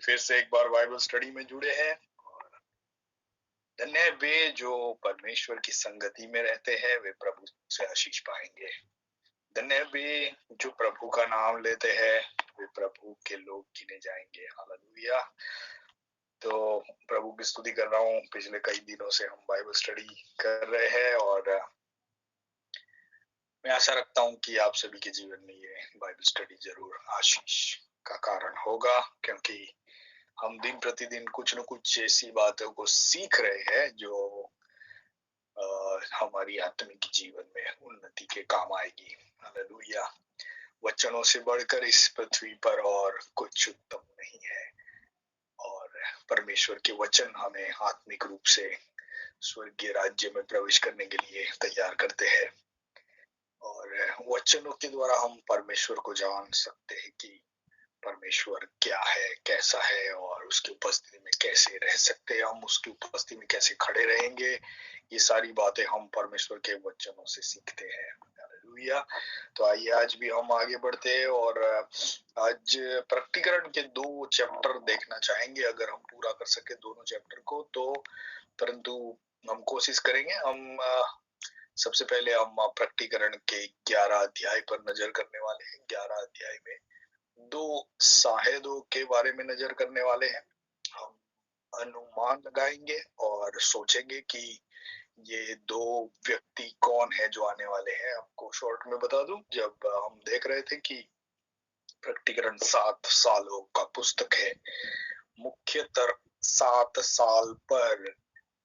फिर से एक बार बाइबल स्टडी में जुड़े हैं। धन्य है वे जो परमेश्वर की संगति में रहते हैं, वे प्रभु से आशीष पाएंगे। धन्य है वे जो प्रभु का नाम लेते हैं, वे प्रभु के लोग गिने जाएंगे। हालेलुया। तो प्रभु की स्तुति कर रहा हूँ। पिछले कई दिनों से हम बाइबल स्टडी कर रहे हैं और मैं आशा रखता हूँ कि आप सभी के जीवन में ये बाइबल स्टडी जरूर आशीष का कारण होगा, क्योंकि हम दिन प्रतिदिन कुछ न कुछ ऐसी बातों को सीख रहे हैं जो हमारी आत्मिक जीवन में उन्नति के काम आएगी। हालेलुया। वचनों से बढ़कर इस पृथ्वी पर और कुछ उत्तम नहीं है, और परमेश्वर के वचन हमें आत्मिक रूप से स्वर्गीय राज्य में प्रवेश करने के लिए तैयार करते हैं। और वचनों के द्वारा हम परमेश्वर को जान सकते हैं कि परमेश्वर क्या है, कैसा है, और उसकी उपस्थिति में कैसे रह सकते हैं, हम उसकी उपस्थिति में कैसे खड़े रहेंगे। ये सारी बातें हम परमेश्वर के वचनों से सीखते हैं। हालेलुया। तो आइए आज भी हम आगे बढ़ते हैं और आज प्रकटीकरण के 2 चैप्टर देखना चाहेंगे। अगर हम पूरा कर सके दोनों चैप्टर को तो, परंतु हम कोशिश करेंगे। हम सबसे पहले हम प्रकटीकरण के 11 अध्याय पर नजर करने वाले हैं। 11 अध्याय में 2 साहेदों के बारे में नजर करने वाले हैं। हम अनुमान लगाएंगे और सोचेंगे कि ये 2 व्यक्ति कौन है जो आने वाले हैं। आपको शॉर्ट में बता दूं, जब हम देख रहे थे कि प्रकटीकरण 7 सालों का पुस्तक है, मुख्यतः 7 साल पर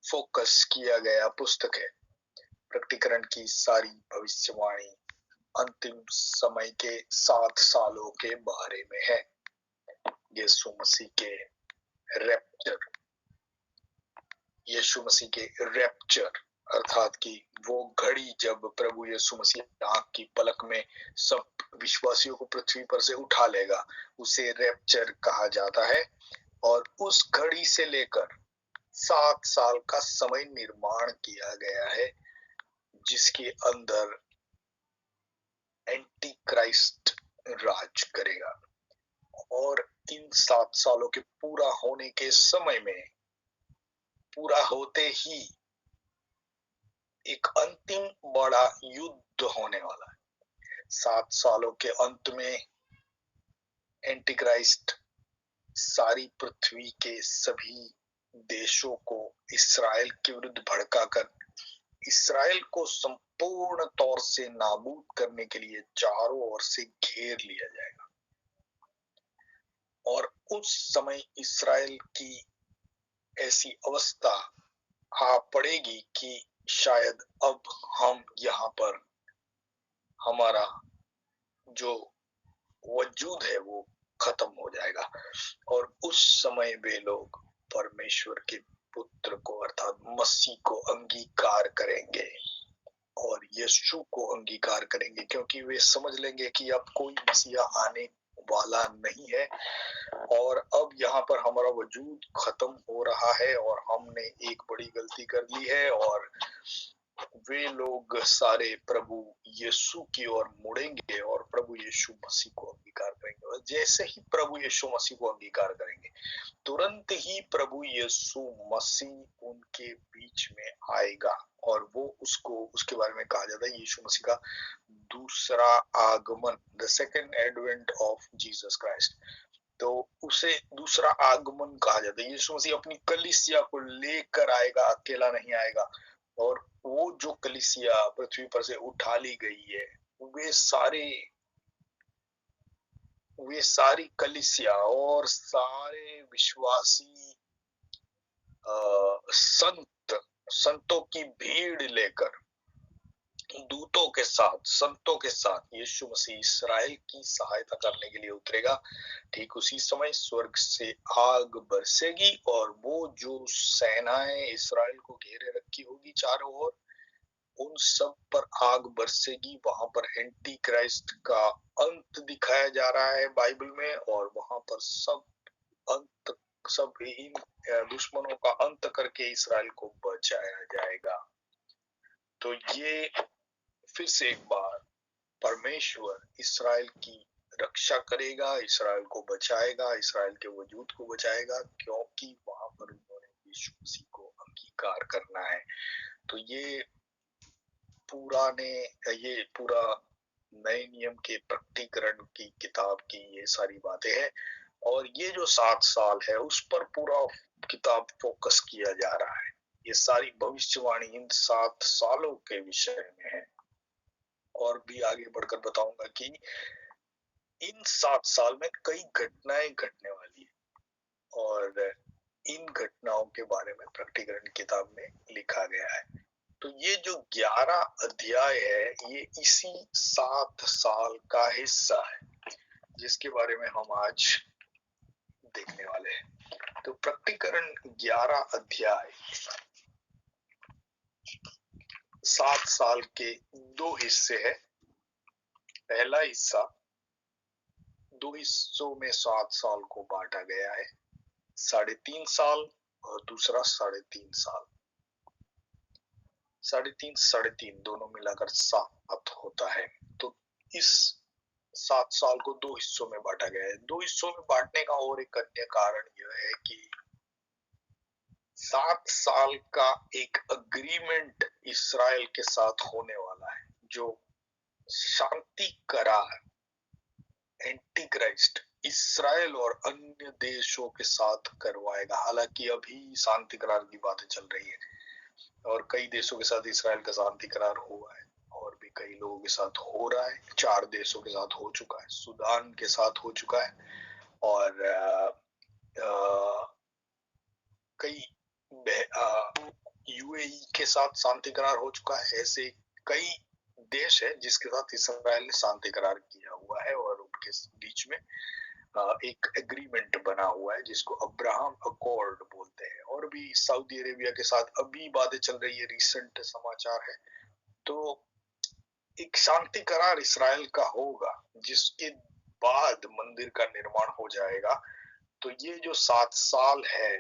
फोकस किया गया पुस्तक है। प्रकटीकरण की सारी भविष्यवाणी अंतिम समय के 7 सालों के बारे में है। यीशु मसीह के रैप्चर, यीशु मसीह के रैप्चर अर्थात कि वो घड़ी जब प्रभु यीशु मसीह आंख की पलक में सब विश्वासियों को पृथ्वी पर से उठा लेगा, उसे रैप्चर कहा जाता है। और उस घड़ी से लेकर 7 साल का समय निर्माण किया गया है, जिसके अंदर एंटी क्राइस्ट राज करेगा। और इन 7 सालों के पूरा होने के समय में, पूरा होते ही एक अंतिम बड़ा युद्ध होने वाला है। 7 सालों के अंत में एंटी क्राइस्ट सारी पृथ्वी के सभी देशों को इस्राएल के विरुद्ध भड़काकर इस्राएल को संपूर्ण तौर से नाबूद करने के लिए चारों ओर से घेर लिया जाएगा। और उस समय इस्राएल की ऐसी अवस्था आ पड़ेगी कि शायद अब हम यहाँ पर हमारा जो वजूद है वो खत्म हो जाएगा। और उस समय वे लोग परमेश्वर के पुत्र को अर्थात मसीह को अंगीकार करेंगे और यीशु को अंगीकार करेंगे, क्योंकि वे समझ लेंगे कि अब कोई मसीहा आने वाला नहीं है और अब यहाँ पर हमारा वजूद खत्म हो रहा है और हमने एक बड़ी गलती कर ली है। और वे लोग सारे प्रभु यीशु की ओर मुड़ेंगे और प्रभु यीशु मसीह को अंगीकार करेंगे। और जैसे ही प्रभु यीशु मसीह को अंगीकार करेंगे, तुरंत ही प्रभु यीशु मसीह उनके बीच में आएगा। और वो उसके बारे में कहा जाता है यीशु मसीह का दूसरा आगमन, the second advent of Jesus Christ. तो उसे दूसरा आगमन कहा जाता है। यीशु मसीह अपनी कलीसिया को लेकर आएगा, अकेला नहीं आएगा। और वो जो कलीसिया पृथ्वी पर से उठा ली गई है, वे सारी कलीसिया और सारे विश्वासी संतों की भीड़ लेकर दूतों के साथ, संतों के साथ यीशु मसीह इस्राएल की सहायता करने के लिए उतरेगा। ठीक उसी समय स्वर्ग से आग बरसेगी और वो जो सेनाएं इस्राएल को घेरे रखी होगी चारों ओर, उन सब पर आग बरसेगी। वहां पर एंटी क्राइस्ट का अंत दिखाया जा रहा है बाइबल में, और वहां पर सब इन दुश्मनों का अंत करके इस्राएल को बचाया जाएगा। तो ये फिर से एक बार परमेश्वर इस्राएल की रक्षा करेगा, इसराइल को बचाएगा, इसराइल के वजूद को बचाएगा, क्योंकि वहां पर उन्होंने यीशु मसीह को अंगीकार करना है। तो ये पूरा नए नियम के प्रकटीकरण की किताब की ये सारी बातें हैं, और ये जो 7 साल है उस पर पूरा किताब फोकस किया जा रहा है। ये सारी भविष्यवाणी इन 7 सालों के विषय में है, और भी आगे बढ़कर बताऊंगा कि इन 7 साल में कई घटनाएं घटने वाली है, और इन घटनाओं के बारे में प्रकटीकरण किताब में लिखा गया है। तो ये जो 11 अध्याय है, ये इसी 7 साल का हिस्सा है, जिसके बारे में हम आज देखने वाले हैं। तो प्रकटीकरण 11 अध्याय 7 साल के 2 हिस्से है। पहला हिस्सा 2 हिस्सों में 7 साल को बांटा गया है, 3.5 साल और दूसरा 3.5 साल। 3.5 दोनों मिलाकर 7 होता है। तो इस 7 साल को 2 हिस्सों में बांटा गया है। 2 हिस्सों में बांटने का और एक अन्य कारण यह है कि 7 साल का एक अग्रीमेंट इसराइल के साथ होने वाला है, जो शांति करार एंटी क्राइस्ट इसराइल और अन्य देशों के साथ करवाएगा। हालांकि अभी शांति करार की बातें चल रही है, और कई देशों के साथ इसराइल का शांति करार हुआ है, और भी कई लोगों के साथ हो रहा है। 4 देशों के साथ हो चुका है, सूडान के साथ हो चुका है, और कई यूएई के साथ शांति करार हो चुका है। ऐसे कई देश है जिसके साथ इसराइल ने शांति करार किया हुआ है, और उनके बीच में एक एग्रीमेंट बना हुआ है जिसको अब्राहम अकॉर्ड बोलते हैं। और भी सऊदी अरेबिया के साथ अभी बातें चल रही है, रिसेंट समाचार है। तो एक शांति करार इसराइल का होगा, जिसके बाद मंदिर का निर्माण हो जाएगा। तो ये जो 7 साल है,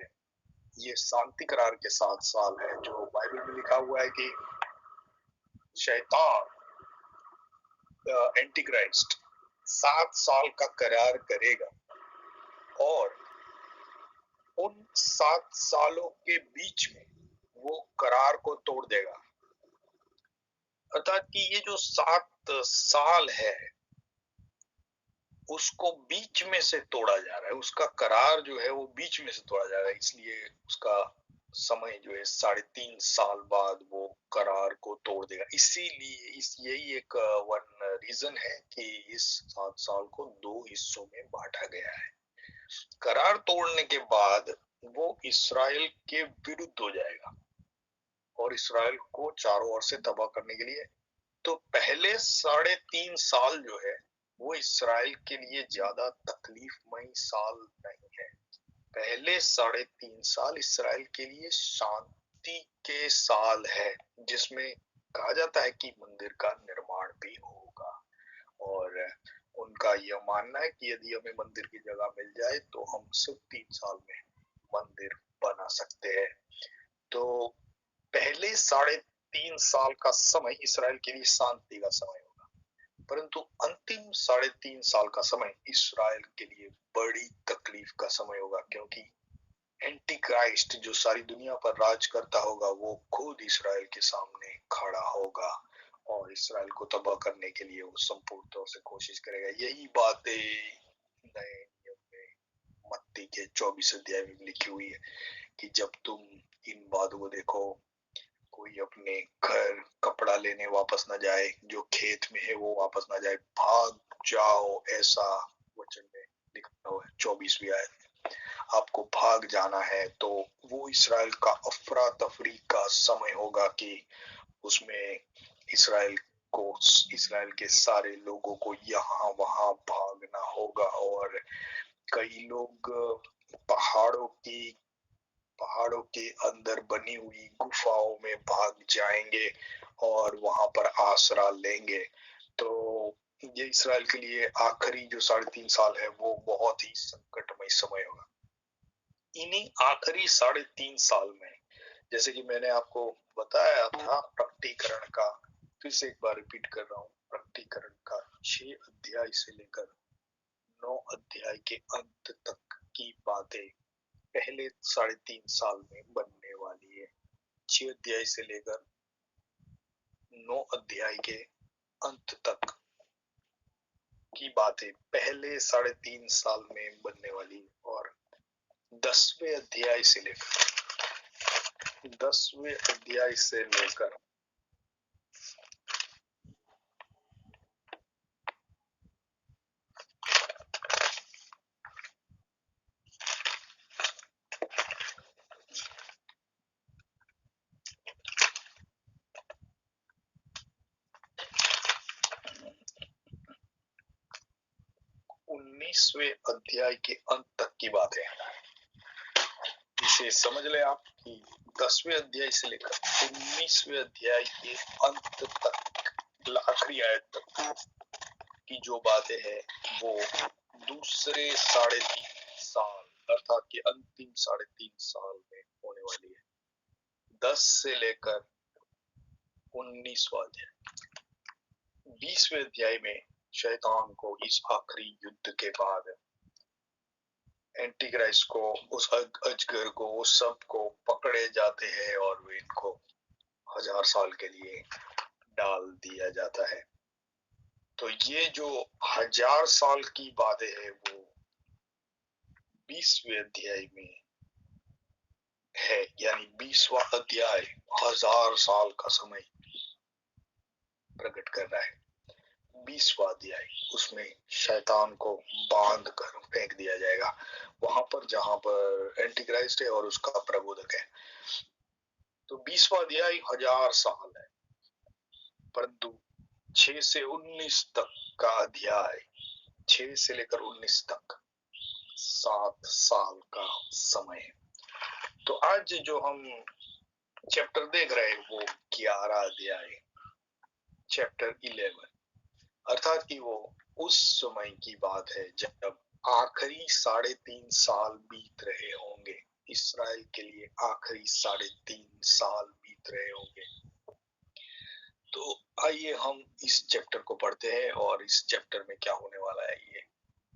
ये शांति करार के 7 साल है, जो बाइबल में लिखा हुआ है कि शैतान एंटी क्राइस्ट 7 साल का करार करेगा, और उन 7 सालों के बीच में वो करार को तोड़ देगा। अर्थात कि ये जो 7 साल है उसको बीच में से तोड़ा जा रहा है, उसका करार जो है वो बीच में से तोड़ा जा रहा है। इसलिए उसका समय जो है 3.5 साल बाद वो करार को तोड़ देगा। इसीलिए यही एक वन रीजन है कि इस 7 साल को 2 हिस्सों में बांटा गया है। करार तोड़ने के बाद वो इसराइल के विरुद्ध हो जाएगा, और इसराइल को चारों ओर से तबाह करने के लिए। तो पहले 3.5 साल जो है वो इसराइल के लिए ज्यादा तकलीफमय साल नहीं है। पहले 3.5 साल इसराइल के लिए शांति के साल है, जिसमें कहा जाता है कि मंदिर का निर्माण भी होगा। और उनका यह मानना है कि यदि हमें मंदिर की जगह मिल जाए तो हम सिर्फ 3 साल में मंदिर बना सकते हैं। तो पहले 3.5 साल का समय इसराइल के लिए शांति का समय होगा, परंतु अंतिम 3.5 साल का समय इसराइल के लिए बड़ी तकलीफ का समय होगा, क्योंकि एंटी क्राइस्ट जो सारी दुनिया पर राज करता होगा वो खुद इसराइल के सामने खड़ा होगा, और इसराइल को तबाह करने के लिए वो संपूर्ण तौर से कोशिश करेगा। यही बातें नए नियम में मत्ती के 24 अध्याय में लिखी हुई है कि जब तुम इन बातों को देखो, कोई अपने घर कपड़ा लेने वापस न जाए, जो खेत में है वो वापस न जाए, भाग जाओ, ऐसा वचन में लिखा हुआ है 24वीं आयत। आपको भाग जाना है। तो वो इसराइल का अफरा तफरी का समय होगा कि उसमें इसराइल के सारे लोगों को यहाँ वहां भागना होगा, और कई लोग पहाड़ों के अंदर बनी हुई गुफाओं में भाग जाएंगे और वहां पर आसरा लेंगे। तो ये इसराइल के लिए आखिरी जो 3.5 साल है वो बहुत ही संकटमय समय होगा। इन्हीं आखिरी 3.5 साल में, जैसे कि मैंने आपको बताया था प्रकटीकरण का, फिर से एक बार रिपीट कर रहा हूँ, प्रकटीकरण का 6 अध्याय से लेकर अध्याय के अंत तक की बातें पहले 3.5 साल में बनने वाली है। 6 अध्याय से लेकर 9 अध्याय के अंत तक की बातें पहले 3.5 साल में बनने वाली है और 10वें अध्याय से लेकर 19वें अध्याय के अंत तक की बात है। इसे समझ ले आप कि 10वें अध्याय से लेकर 19वें अध्याय के अंत तक आखिरी आयत तक की जो बातें हैं वो दूसरे 3.5 साल अर्थात के अंतिम 3.5 साल में होने वाली है। 10 से लेकर 19वां अध्याय। 20वें अध्याय में शैतान को इस आखिरी युद्ध के बाद एंटी क्राइस्ट को, उस अजगर को, उस सब को पकड़े जाते हैं और वे इनको 1000 साल के लिए डाल दिया जाता है। तो ये जो 1000 साल की बातें हैं वो 20वें अध्याय में है, यानी 20वां अध्याय 1000 साल का समय प्रकट कर रहा है। 20वां अध्याय उसमें शैतान को बांध कर फेंक दिया जाएगा वहां पर जहां पर एंटी क्राइस्ट है और उसका प्रबोधक है। तो 20वां अध्याय 1000 साल है, परंतु 6 से 19 तक का अध्याय 6 से लेकर 19 तक 7 साल का समय है। तो आज जो हम चैप्टर देख रहे हैं वो 11 अध्याय चैप्टर 11 अर्थात कि वो उस समय की बात है जब आखिरी 3.5 साल बीत रहे होंगे। इस्राएल के लिए आखिरी 3.5 साल बीत रहे होंगे। तो आइए हम इस चैप्टर को पढ़ते हैं और इस चैप्टर में क्या होने वाला है ये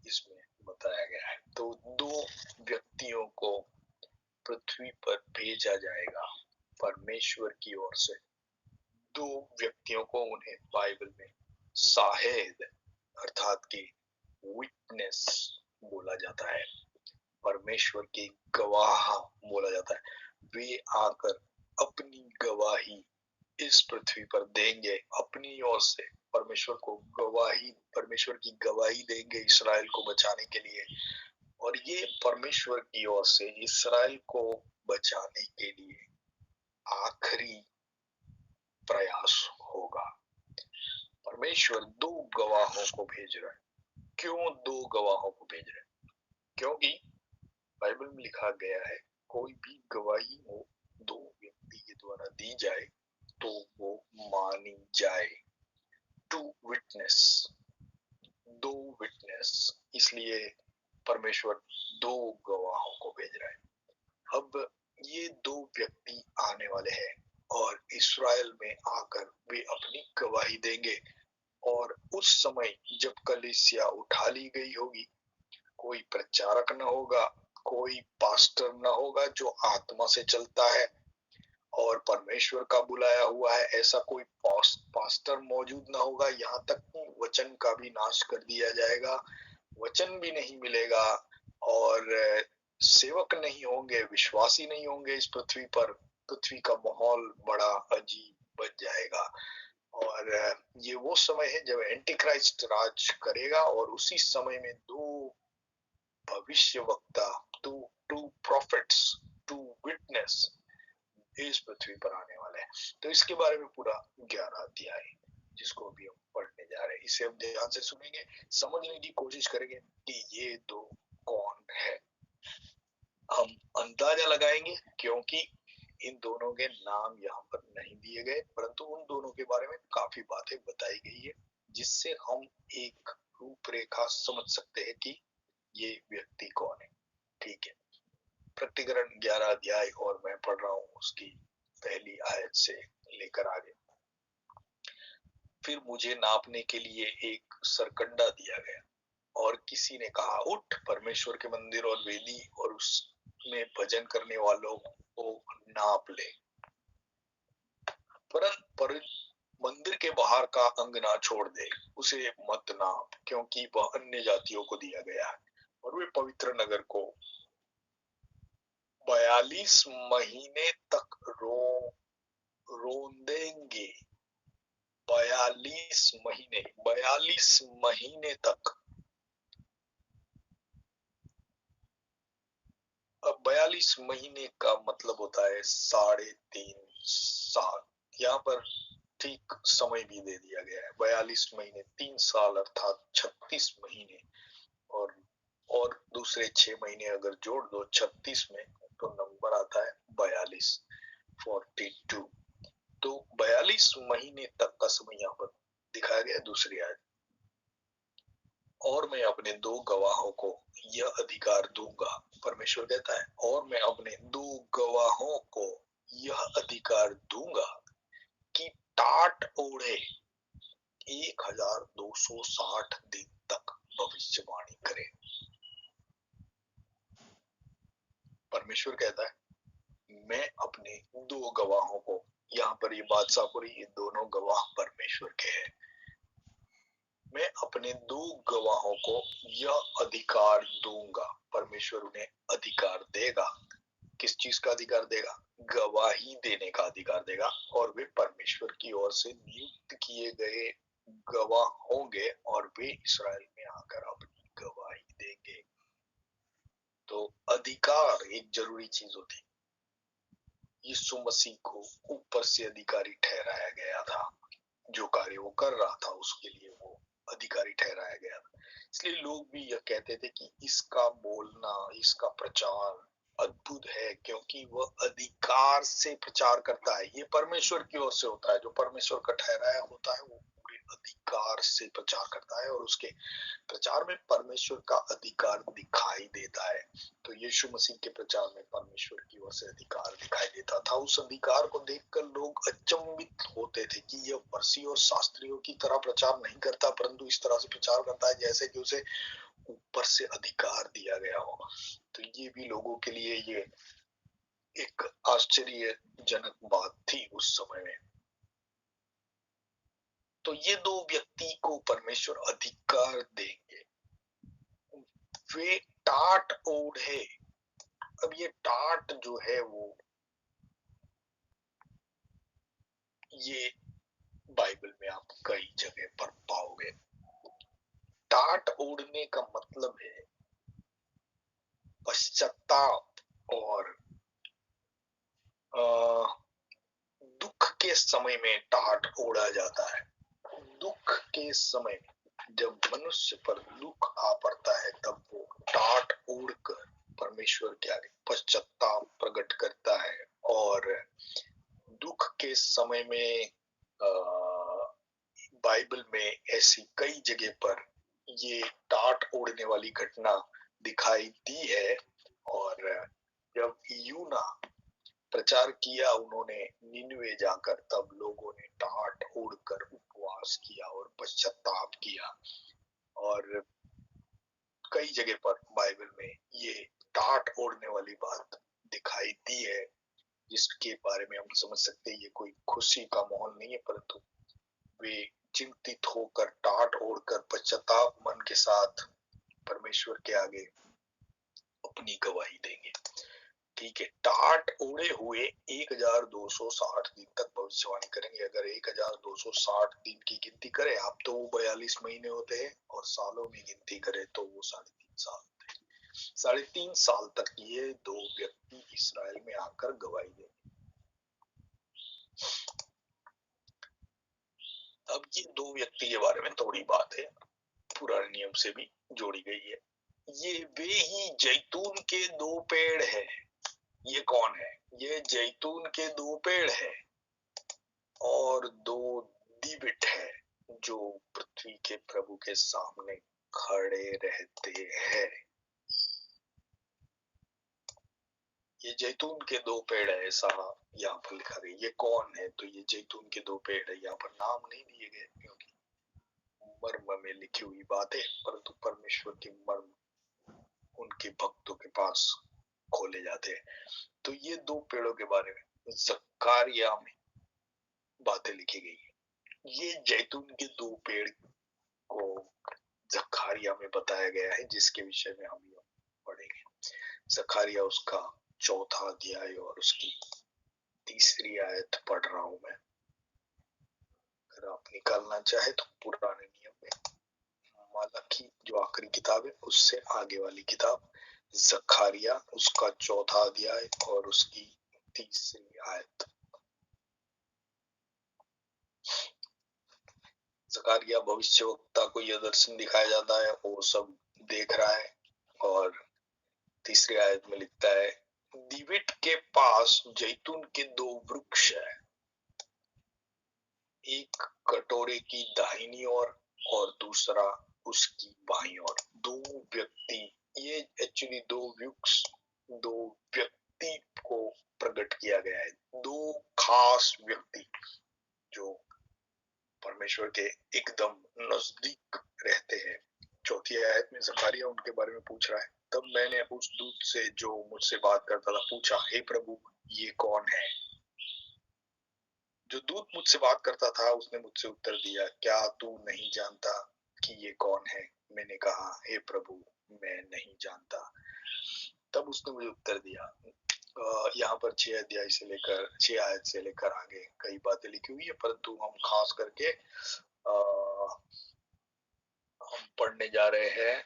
इसमें बताया गया है। तो 2 व्यक्तियों को पृथ्वी पर भेजा जाएगा परमेश्वर की ओर से। 2 व्यक्तियों को उन्हें बाइबल में शाहिद अर्थात कि विटनेस बोला जाता है, परमेश्वर के गवाह बोला जाता है। वे आकर अपनी गवाही इस पृथ्वी पर देंगे, अपनी ओर से परमेश्वर की गवाही देंगे इस्राएल को बचाने के लिए। और ये परमेश्वर की ओर से इस्राएल को बचाने के लिए आखिरी प्रयास होगा। परमेश्वर 2 गवाहों को भेज रहा है। क्यों 2 गवाहों को भेज रहे हैं? क्योंकि बाइबल में लिखा गया है कोई भी गवाही हो 2 व्यक्ति के द्वारा दी जाए तो वो मानी जाए। 2 विटनेस, इसलिए परमेश्वर 2 गवाहों को भेज रहा है। अब ये 2 व्यक्ति आने वाले हैं और इस्राएल में आकर वे अपनी गवाही देंगे। और उस समय जब कलीसिया उठा ली गई होगी, कोई प्रचारक न होगा, कोई पास्टर न होगा जो आत्मा से चलता है और परमेश्वर का बुलाया हुआ है, ऐसा कोई पास्टर मौजूद न होगा। यहाँ तक कि वचन का भी नाश कर दिया जाएगा, वचन भी नहीं मिलेगा और सेवक नहीं होंगे, विश्वासी नहीं होंगे इस पृथ्वी पर। पृथ्वी का माहौल बड़ा अजीब बन जाएगा और ये वो समय है जब एंटी क्राइस्ट राज करेगा और उसी समय में 2 भविष्यवक्ता, 2 प्रॉफिट्स, 2 विटनेस इस पृथ्वी पर आने वाले हैं। तो इसके बारे में पूरा 11 अध्याय जिसको अभी हम पढ़ने जा रहे हैं, इसे हम ध्यान से सुनेंगे, समझने की कोशिश करेंगे कि ये 2 कौन है। हम अंदाजा लगाएंगे क्योंकि इन दोनों के नाम यहाँ पर नहीं दिए गए, परंतु उन दोनों के बारे में काफी बातें बताई गई है जिससे हम एक रूपरेखा समझ सकते हैं कि ये व्यक्ति कौन है। ठीक है, प्रकटीकरण 11 अध्याय और मैं पढ़ रहा हूँ उसकी पहली आयत से लेकर आगे। फिर मुझे नापने के लिए एक सरकंडा दिया गया और किसी ने कहा, उठ परमेश्वर के मंदिर और वेदी और उसमें भजन करने वालों को नाप ले, पर मंदिर के बाहर का अंगना छोड़ दे, उसे मत नाप, क्योंकि वह अन्य जातियों को दिया गया है और वे पवित्र नगर को 42 महीने तक रोंदेंगे। 42 महीने तक। अब 42 महीने का मतलब होता है 3.5 साल। यहाँ पर ठीक समय भी दे दिया गया है, 42 महीने 3 साल अर्थात 36 महीने, और दूसरे 6 महीने अगर जोड़ दो 36 में तो नंबर आता है 42, 42। तो 42 महीने तक का समय यहाँ पर दिखाया गया। दूसरी आयत, और मैं अपने 2 गवाहों को यह अधिकार दूंगा, परमेश्वर कहता है, और मैं अपने 2 गवाहों को यह अधिकार दूंगा कि टाट ओढ़े 1260 दिन तक भविष्यवाणी करे। परमेश्वर कहता है मैं अपने 2 गवाहों को, यहाँ पर ये बादशाहपुरी, ये दोनों गवाह परमेश्वर के हैं, मैं अपने 2 गवाहों को यह अधिकार दूंगा। परमेश्वर उन्हें अधिकार देगा। किस चीज का अधिकार देगा? गवाही देने का अधिकार देगा, और वे परमेश्वर की ओर से नियुक्त किए गए गवाह होंगे और वे इस्राएल में आकर अपनी गवाही देंगे। तो अधिकार एक जरूरी चीज होती। यीशु मसीह को ऊपर से अधिकारी ठहराया गया था, जो कार्य वो कर रहा था उसके लिए वो अधिकारी ठहराया गया था। इसलिए लोग भी यह कहते थे कि इसका बोलना, इसका प्रचार अद्भुत है, क्योंकि वह अधिकार से प्रचार करता है। ये परमेश्वर की ओर से होता है, जो परमेश्वर का ठहराया होता है वो पूरे अधिकार से प्रचार करता है, और उसके प्रचार में परमेश्वर का अधिकार दिखाई देता है। तो यीशु मसीह के प्रचार में परमेश्वर की ओर से अधिकार दिखाई देता था। उस अधिकार को देखकर लोग अचंभित होते थे कि यह फरीसी और शास्त्रियों की तरह प्रचार नहीं करता, परंतु इस तरह से प्रचार करता है जैसे कि उसे ऊपर से अधिकार दिया गया हो। तो ये भी लोगों के लिए ये एक आश्चर्यजनक बात थी उस समय में। तो ये 2 व्यक्ति को परमेश्वर अधिकार देंगे, वे टाट ओढ़े। अब ये टाट जो है वो, ये बाइबल में आप कई जगह पर पाओगे। टाट ओढ़ने का मतलब है पश्चाताप और दुख के समय में टाट ओढ़ा जाता है। दुख के समय जब मनुष्य पर दुख आ पड़ता है तब वो टाट ओढ़कर परमेश्वर के आगे पश्चाताप प्रकट करता है। और दुख के समय में बाइबल में ऐसी कई जगह पर ये टाट ओढ़ने वाली घटना दिखाई दी है। और जब यूना प्रचार किया उन्होंने निनवे जाकर, तब लोगों ने टाट ओढ़कर उपवास किया और पश्चाताप किया। और कई जगह पर बाइबल में ये टाट ओढ़ने वाली बात दिखाई दी है, जिसके बारे में हम समझ सकते हैं ये कोई खुशी का माहौल नहीं है, परंतु वे चिंतित होकर टाट ओढ़कर पश्चाताप मन के साथ परमेश्वर के आगे अपनी गवाही देंगे। ठीक है, टाट ओढ़े हुए 1260 दिन तक भविष्यवाणी करेंगे। अगर 1260 दिन की गिनती करें आप तो वो 42 महीने होते हैं, और सालों में गिनती करें तो वो 3.5 साल होते हैं। 3.5 साल तक ये 2 व्यक्ति इस्राएल में आकर गवाही देंगे। अब ये 2 व्यक्ति के बारे में थोड़ी बात है, पुराने नियम से भी जोड़ी गई है। ये वे ही जैतून के 2 पेड़ है। ये कौन है? ये जैतून के 2 पेड़ है और 2 दिवट है जो पृथ्वी के प्रभु के सामने खड़े रहते हैं। ये जैतून के 2 पेड़ है, ऐसा यहाँ पर लिखा गया। ये कौन है? तो ये जैतून के 2 पेड़ है। यहाँ पर नाम नहीं दिए गए, क्योंकि मर्म में लिखी हुई बातें, परंतु परमेश्वर के मर्म उनके भक्तों के पास खोले जाते हैं। तो ये दो पेड़ों के बारे में जकारिया में बातें लिखी गई है। ये जैतून के दो पेड़ को जकारिया में बताया गया है, जिसके विषय में हम पढ़ेंगे। जकारिया उसका 4था अध्याय और उसकी 3री आयत पढ़ रहा हूं मैं। अगर आप निकालना चाहे तो पुराने नियम में मलाकी जो आखिरी किताब है उससे आगे वाली किताब जकारिया उसका 4था अध्याय और उसकी 3री आयत। जकारिया भविष्यवक्ता को यह दर्शन दिखाया जाता है, वो सब देख रहा है और 3री आयत में लिखता है, दिविट के पास जैतून के दो वृक्ष है, एक कटोरे की दाहिनी ओर और दूसरा उसकी बाईं ओर। दो व्यक्ति, ये एक्चुअली दो व्यक्ति को प्रकट किया गया है, दो खास व्यक्ति जो परमेश्वर के एकदम नजदीक रहते हैं। 4थी आयत में जकारिया उनके बारे में पूछ रहा है, तब मैंने उस दूत से जो मुझसे बात करता था पूछा, हे प्रभु ये कौन है? जो दूत मुझसे बात करता था उसने मुझसे उत्तर दिया, क्या तू नहीं जानता कि ये कौन है? मैंने कहा, हे प्रभु मैं नहीं जानता। तब उसने मुझे उत्तर दिया। यहाँ पर 6 अध्याय से लेकर 6 आयत से लेकर आगे कई बातें लिखी हुई है, परंतु हम खास करके हम पढ़ने जा रहे हैं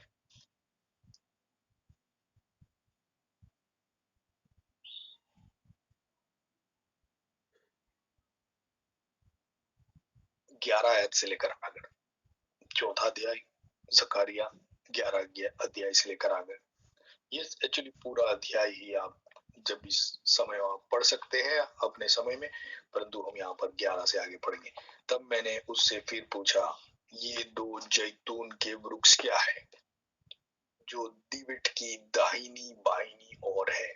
ग्यारह आयत से लेकर आगे। 4था अध्याय जकारिया 11 अध्याय से लेकर आगे। ये एक्चुअली पूरा अध्याय ही आप जब इस समय आप पढ़ सकते हैं अपने समय में, परंतु हम यहाँ पर 11 से आगे पढ़ेंगे। तब मैंने उससे फिर पूछा, ये दो जैतून के वृक्ष क्या है जो दिविट की दाहिनी बाईनी ओर है?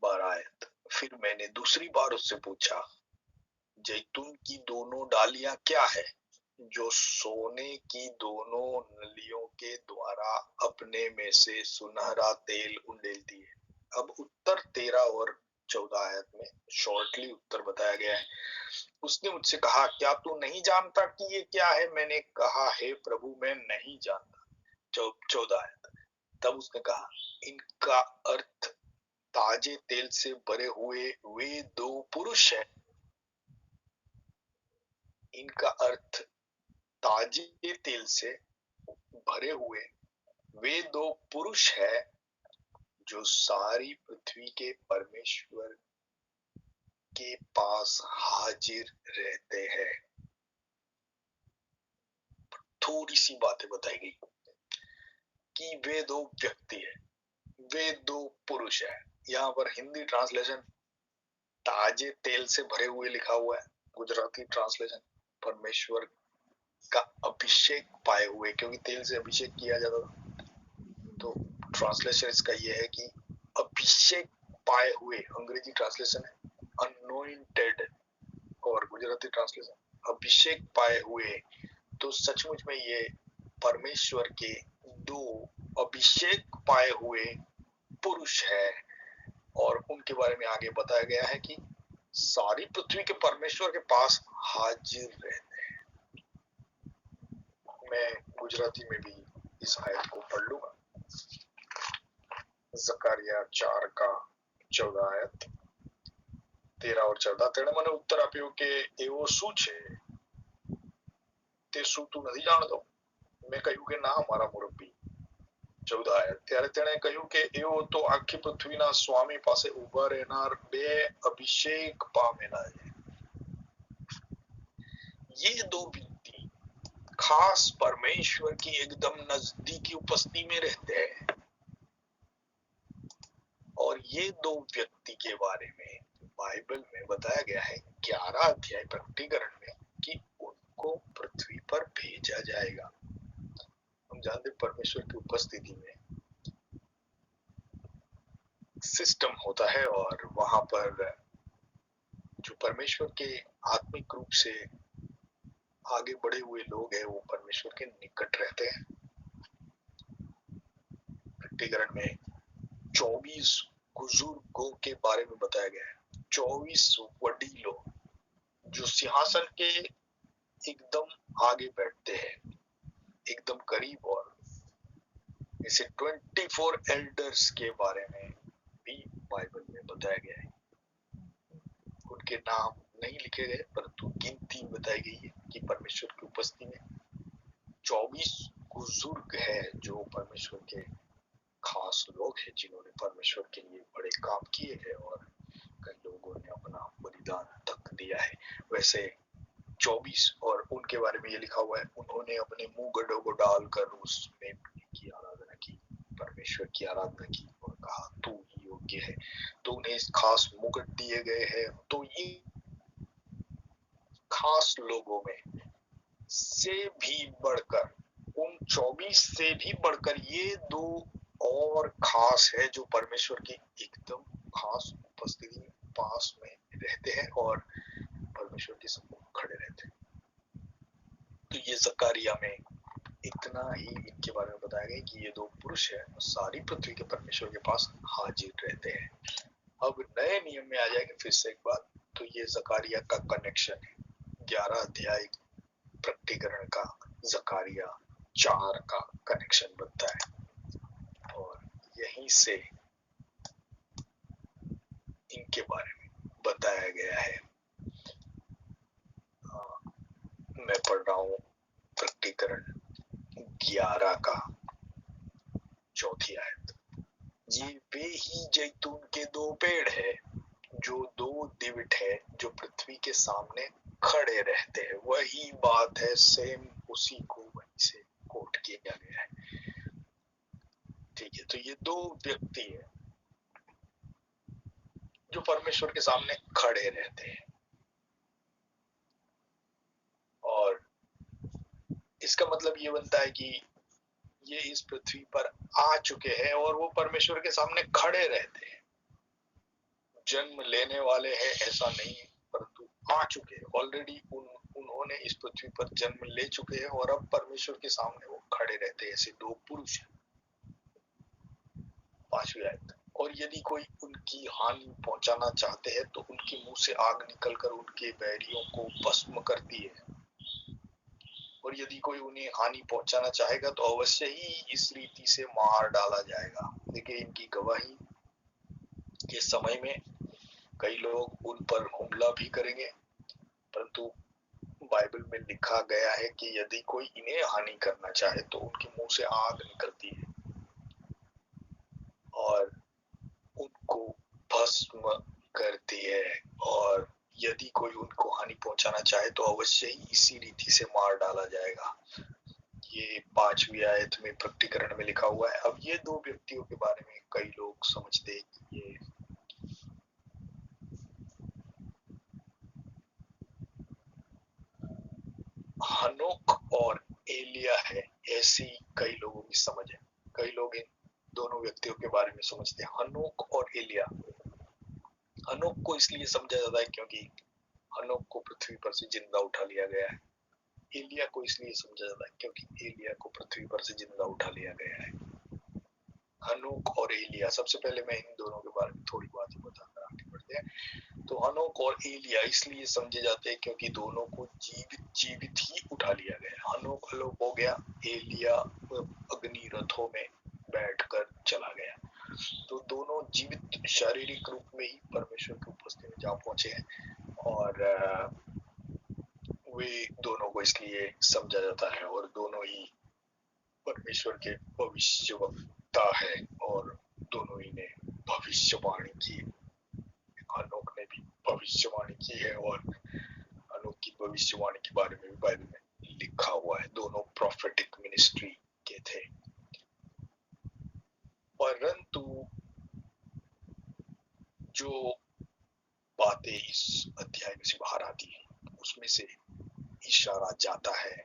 12 आयत। फिर मैंने दूसरी बार उससे पूछा, जैतून की दोनों डालियां क्या है जो सोने की दोनों नलियों के द्वारा अपने में से सुनहरा तेल उंडेलती है? अब उत्तर 13 और 14 आयत में शॉर्टली उत्तर बताया गया है। उसने मुझसे कहा, क्या तू नहीं जानता कि ये क्या है? मैंने कहा, हे प्रभु मैं नहीं जानता। 14 आयत। तब उसने कहा, इनका अर्थ ताजे तेल से भरे हुए वे दो पुरुष हैं। इनका अर्थ ताजे तेल से भरे हुए वे दो पुरुष है जो सारी पृथ्वी के परमेश्वर के पास हाजिर रहते हैं। थोड़ी सी बातें बताई गई कि वे दो व्यक्ति है, वे दो पुरुष है। यहाँ पर हिंदी ट्रांसलेशन ताजे तेल से भरे हुए लिखा हुआ है, गुजराती ट्रांसलेशन परमेश्वर का अभिषेक पाए हुए, क्योंकि तेल से अभिषेक किया जाता था। तो ट्रांसलेशन इसका यह है कि अभिषेक पाए हुए, अंग्रेजी ट्रांसलेशन है अनोइंटेड और गुजराती ट्रांसलेशन अभिषेक पाए हुए। तो सचमुच में ये परमेश्वर के दो अभिषेक पाए हुए पुरुष है और उनके बारे में आगे बताया गया है कि सारी पृथ्वी के परमेश्वर के पास हाजिर रहते हैं। मैं गुजराती में भी इस आयत को पढ़ लूंगा। जकारिया 4 का 14 आयत 13 और 14। तेणे મને ઉત્તર આપ્યો કે એવો શું છે તે શું તું નથી જાણતો? મેં કહ્યું કે ના મારા મુરબ્બી। 14 આયત। ત્યારે તેણે કહ્યું કે એવો તો આખી પૃથ્વીના સ્વામી પાસે ઉભા રહેનાર બે અભિષેક પામેલા છે। ये दो व्यक्ति खास परमेश्वर की एकदम नजदीकी उपस्थिति में रहते हैं और ये दो व्यक्ति के बारे में बाइबल में बताया गया है 11 अध्याय प्रकटीकरण में कि उनको पृथ्वी पर भेजा जाएगा। हम जानते परमेश्वर की उपस्थिति में सिस्टम होता है और वहां पर जो परमेश्वर के आत्मिक रूप से आगे बढ़े हुए लोग हैं वो परमेश्वर के निकट रहते हैं। प्रकटीकरण में 24 बुजुर्गों के बारे में बताया गया है। 24 वडीलों जो सिंहासन के एकदम आगे बैठते हैं, एकदम करीब, और इसे 24 एल्डर्स के बारे में भी बाइबल में बताया गया है। उनके नाम नहीं लिखे गए परंतु गिनती बताई गई है कि परमेश्वर की उपस्थिति में 24 बुजुर्ग है जो परमेश्वर के खास लोग हैं जिन्होंने परमेश्वर के लिए बड़े काम किए हैं और कई लोगों ने अपना बलिदान तक दिया है। वैसे 24 और उनके बारे में ये लिखा हुआ है, उन्होंने अपने मुंह गड्ढों को डालकर उसमें की आराधना की, परमेश्वर की आराधना की और कहा तू ही योग्य है। तो उन्हें खास मुकुट दिए गए हैं। तो ये खास लोगों में से भी बढ़कर, उन 24 से भी बढ़कर ये दो और खास है जो परमेश्वर की एकदम खास उपस्थिति में पास में रहते हैं और परमेश्वर के सम्मुख खड़े रहते हैं। तो ये जकरिया में इतना ही इनके बारे में बताया गया कि ये दो पुरुष है सारी पृथ्वी के परमेश्वर के पास हाजिर रहते हैं। अब नए नियम में आ जाएंगे फिर से एक बात, तो ये जकरिया का कनेक्शन है 11 अध्याय प्रकटीकरण का जकरिया 4 का कनेक्शन बनता है और यहीं से इनके बारे में बताया गया है। मैं पढ़ रहा हूँ प्रकटीकरण 11 का 4 आयत। ये वे ही जैतून के 2 पेड़ है जो 2 दिवट है जो पृथ्वी के सामने खड़े रहते हैं। वही बात है, सेम उसी को वहीं से कोट किया गया है। ठीक है, तो ये 2 व्यक्ति है जो परमेश्वर के सामने खड़े रहते हैं और इसका मतलब ये बनता है कि ये इस पृथ्वी पर आ चुके हैं और वो परमेश्वर के सामने खड़े रहते हैं। जन्म लेने वाले हैं ऐसा नहीं है, परंतु आ चुके हैं ऑलरेडी। उन्होंने इस पृथ्वी पर जन्म ले चुके हैं और अब परमेश्वर के सामने वो खड़े रहते हैं। ऐसे 2 पुरुष हैं। 5वीं आयत। और यदि कोई उनकी हानि पहुंचाना चाहते हैं तो उनके मुंह से आग निकलकर उनके बैरियों को भस्म करती है, और यदि कोई उन्हें हानि पहुंचाना चाहेगा तो अवश्य ही इस रीति से मार डाला जाएगा। देखिए, इनकी गवाही के समय में कई लोग उन पर हमला भी करेंगे, परंतु बाइबल में लिखा गया है कि यदि कोई इन्हें हानि करना चाहे तो उनके मुंह से आग निकलती है और उनको भस्म करती है, और यदि कोई उनको हानि पहुंचाना चाहे तो अवश्य ही इसी रीति से मार डाला जाएगा। ये 5वीं आयत में प्रकटीकरण में लिखा हुआ है। अब ये 2 व्यक्तियों के बारे में कई लोग समझते हैं कि ये हनोक और एलिया है, ऐसी कई लोगों की समझ है। कई लोग इन दोनों व्यक्तियों के बारे में समझते हैं, हनोक और एलिया। हनोक को इसलिए समझा जाता है क्योंकि हनोक को पृथ्वी पर से जिंदा उठा लिया गया है। एलिया को इसलिए समझा जाता है क्योंकि एलिया को पृथ्वी पर से जिंदा उठा लिया गया है। हनोक और एलिया, सबसे पहले मैं इन दोनों के बारे में थोड़ी बात बताकर आगे बढ़ते हैं। तो हनोक और एलिया इसलिए समझे जाते हैं क्योंकि दोनों को जीवित ही उठा लिया गया। हनोक लोग हो गया, एलिया अग्नि रथों में बैठकर चला गया। तो दोनों जीवित शारीरिक रूप में ही परमेश्वर की उपस्थिति में जा पहुंचे हैं और वे दोनों को इसलिए समझा जाता है और दोनों ही परमेश्वर के भविष्यवक्ता है और दोनों ही ने भविष्यवाणी की। हनोक ने भी भविष्यवाणी की है और हनोक की भविष्यवाणी के बारे में भी बाइबल में लिखा हुआ है। दोनों प्रोफेटिक मिनिस्ट्री के थे। परंतु जो बातें इस अध्याय में से बाहर आती है उसमें से इशारा जाता है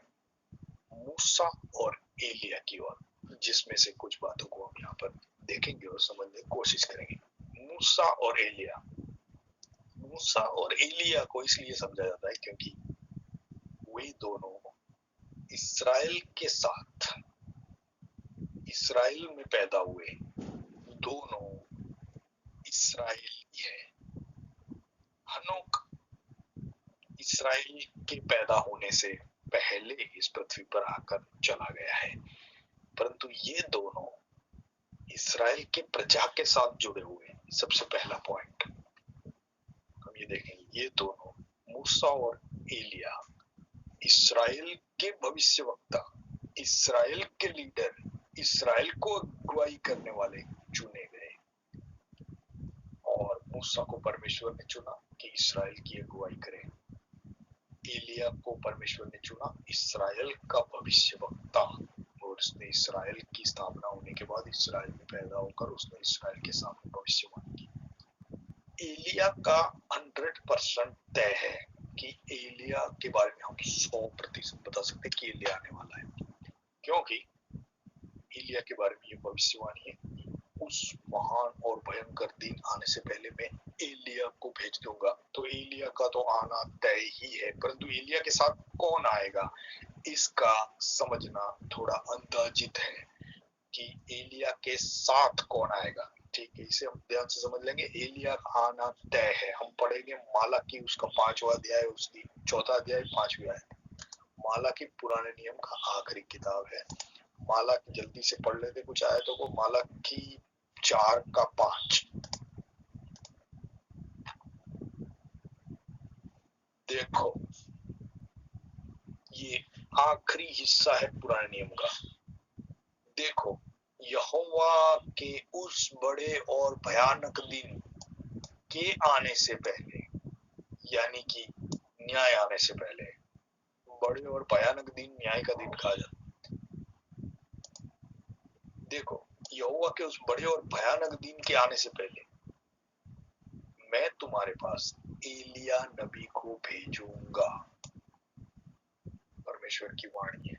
मूसा और एलिया की ओर, जिसमें से कुछ बातों को हम यहाँ पर देखेंगे और समझने की कोशिश करेंगे। मूसा और एलिया को इसलिए समझा जाता है क्योंकि वे दोनों इस्राएल के साथ इस्राएल में पैदा हुए, दोनों इस्राएली है। हनोक इस्राएल के पैदा होने से पहले इस पृथ्वी पर आकर चला गया है, परंतु ये दोनों इस्राएल के प्रजा के साथ जुड़े हुए हैं। सबसे पहला पॉइंट हम ये देखेंगे, ये दोनों मूसा और एलिया इस्राएल के भविष्यवक्ता, इस्राएल के लीडर, इस्राएल को अगुवाई करने वाले चुने गए। और मूसा को परमेश्वर ने चुना कि इस्राएल की अगुवाई करे, एलिया को परमेश्वर ने चुना इस्राएल का भविष्यवक्ता, और उसने इस्राएल की स्थापना होने के बाद इस्राएल में पैदा होकर उसने इस्राएल के सामने भविष्यवाणी की। एलिया का 100% तय है कि एलिया के बारे में हम 100% बता सकते हैं कि एलिया आने वाला है, क्योंकि एलिया के बारे में ये भविष्यवाणी है, उस महान और भयंकर दिन आने से पहले मैं एलिया को भेज दूंगा। तो एलिया का तो आना तय ही है, परंतु एलिया के साथ कौन आएगा इसका समझना थोड़ा अंदाजित है कि एलिया के साथ कौन आएगा। ठीक है, इसे हम ध्यान से समझ लेंगे। एलिया आना तय है। हम पढ़ेंगे मालाकी उसका 5वां अध्याय, उसकी 4था अध्याय 5वीं आयत। मालाकी पुराने नियम का आखिरी किताब है। मालाकी जल्दी से पढ़ लेते कुछ आयतों को। मालाकी 4:5 देखो, ये आखिरी हिस्सा है पुराने नियम का। देखो, यहोवा के उस बड़े और भयानक दिन के आने से पहले, यानी कि न्याय आने से पहले, बड़े और भयानक दिन न्याय का दिन कहा जाता है। देखो, यहोवा के उस बड़े और भयानक दिन के आने से पहले मैं तुम्हारे पास एलिया नबी को भेजूंगा। परमेश्वर की वाणी है,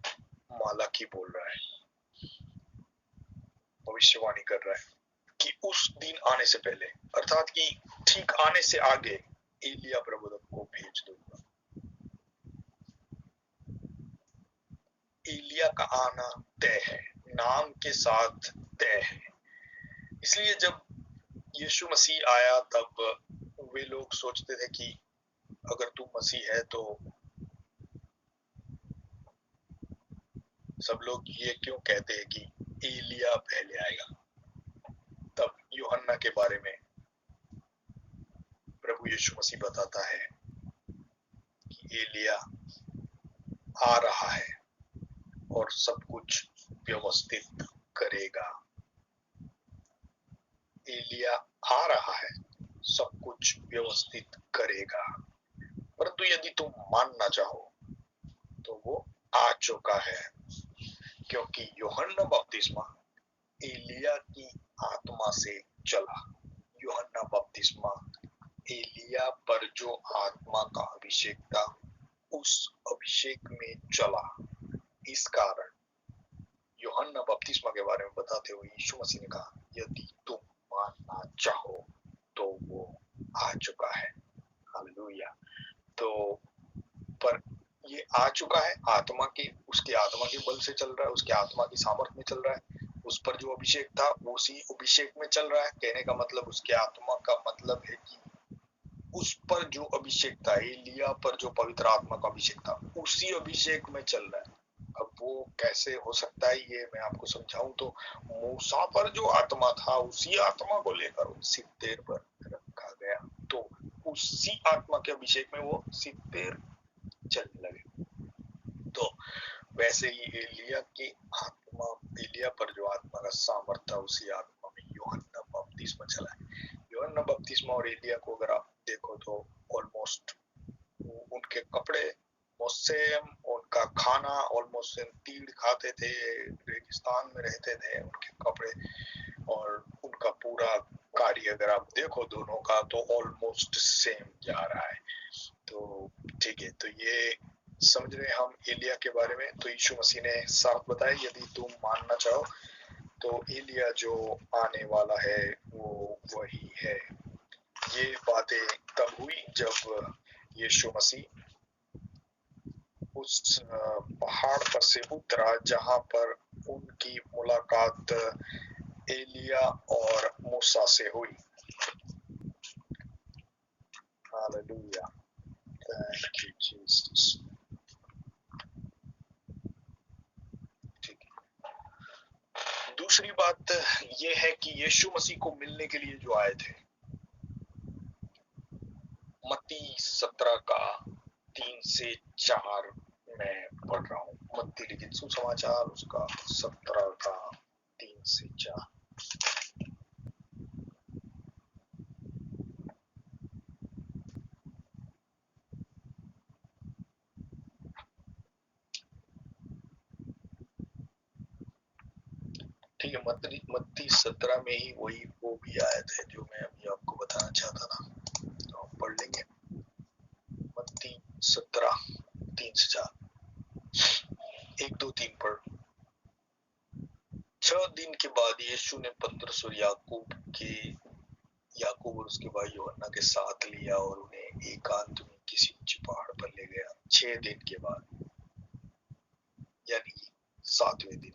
मालाकी बोल रहा है, भविष्यवाणी कर रहा है कि उस दिन आने से पहले, अर्थात कि ठीक आने से आगे एलिया प्रबोधक को भेज दूंगा। एलिया का आना तय है, नाम के साथ तय है। इसलिए जब यीशु मसीह आया तब वे लोग सोचते थे कि अगर तू मसीह है तो सब लोग ये क्यों कहते हैं कि एलिया पहले आएगा। तब यूहन्ना के बारे में प्रभु यीशु मसीह बताता है कि एलिया आ रहा है और सब कुछ व्यवस्थित करेगा। एलिया आ रहा है, सब कुछ व्यवस्थित करेगा। परंतु यदि तुम मानना चाहो तो वो आ चुका है, क्योंकि यूहन्ना बपतिस्मा एलिया की आत्मा से चला। यूहन्ना बपतिस्मा एलिया पर जो आत्मा का अभिषेक था उस अभिषेक में चला। इस कारण यूहन्ना बपतिस्मा के बारे में बताते हुए यीशु मसीह ने कहा, यदि तुम मानना चाहो तो वो आ चुका है। हालेलुया। तो पर ये आ चुका है आत्मा की, उसकी आत्मा के बल से चल रहा है, उसकी आत्मा की सामर्थ्य में चल रहा है। उस पर जो अभिषेक था उसी अभिषेक में चल रहा है। कहने का मतलब उसकी आत्मा का मतलब है कि उस पर जो अभिषेक था, एलिया पर जो पवित्र आत्मा का अभिषेक था, उसी अभिषेक में चल रहा है। अब वो कैसे हो सकता है ये मैं आपको समझाऊं तो, मूसा पर जो आत्मा था उसी आत्मा को लेकर वो सित्तेर पर रखा गया, तो उसी आत्मा के अभिषेक में वो सित्तेर चलने लगे। तो वैसे ही एलिया की आत्मा, एलिया पर जो आत्मा का सामर्थ्य था उसी आत्मा में यूहन्ना बपतिस्मा चला है। यूहन्ना बपतिस्मा और एलिया को अगर आप देखो तो ऑलमोस्ट उनके कपड़े सेम, उनका खाना ऑलमोस्ट सेम, तीड़ खाते थे, रेगिस्तान में रहते थे, उनके कपड़े और उनका पूरा कार्य अगर आप देखो दोनों का तो ऑलमोस्ट सेम जा रहा है। तो ठीक है, तो ये समझ रहे हैं हम एलिया के बारे में। तो यीशु मसीह ने साफ बताया, यदि तुम मानना चाहो तो एलिया जो आने वाला है वो वही है। ये बातें तब हुई जब यीशु मसीह उस पहाड़ पर से उतरा जहां पर उनकी मुलाकात एलिया और मूसा से हुई। Hallelujah, thank you Jesus. ठीक है। दूसरी बात ये है कि यीशु मसीह को मिलने के लिए जो आए थे, मत्ती 17 का 3 से 4 मैं पढ़ रहा हूँ। मत्ती लिखित सुसमाचार उसका 17 का 3 से 4। ठीक है, मत्ती 17 में ही वो भी आए थे जो मैं अभी आपको बताना चाहता था, तो हम पढ़ लेंगे। मत्ती 17 3 से 4, 1 2 3 पढ़। 6 दिन के बाद यीशु ने पतरस और याकूब और उसके भाई यूहन्ना के साथ लिया और उन्हें एकांत में किसी ऊंचे पहाड़ पर ले गया। 6 दिन के बाद, यानी 7वें दिन,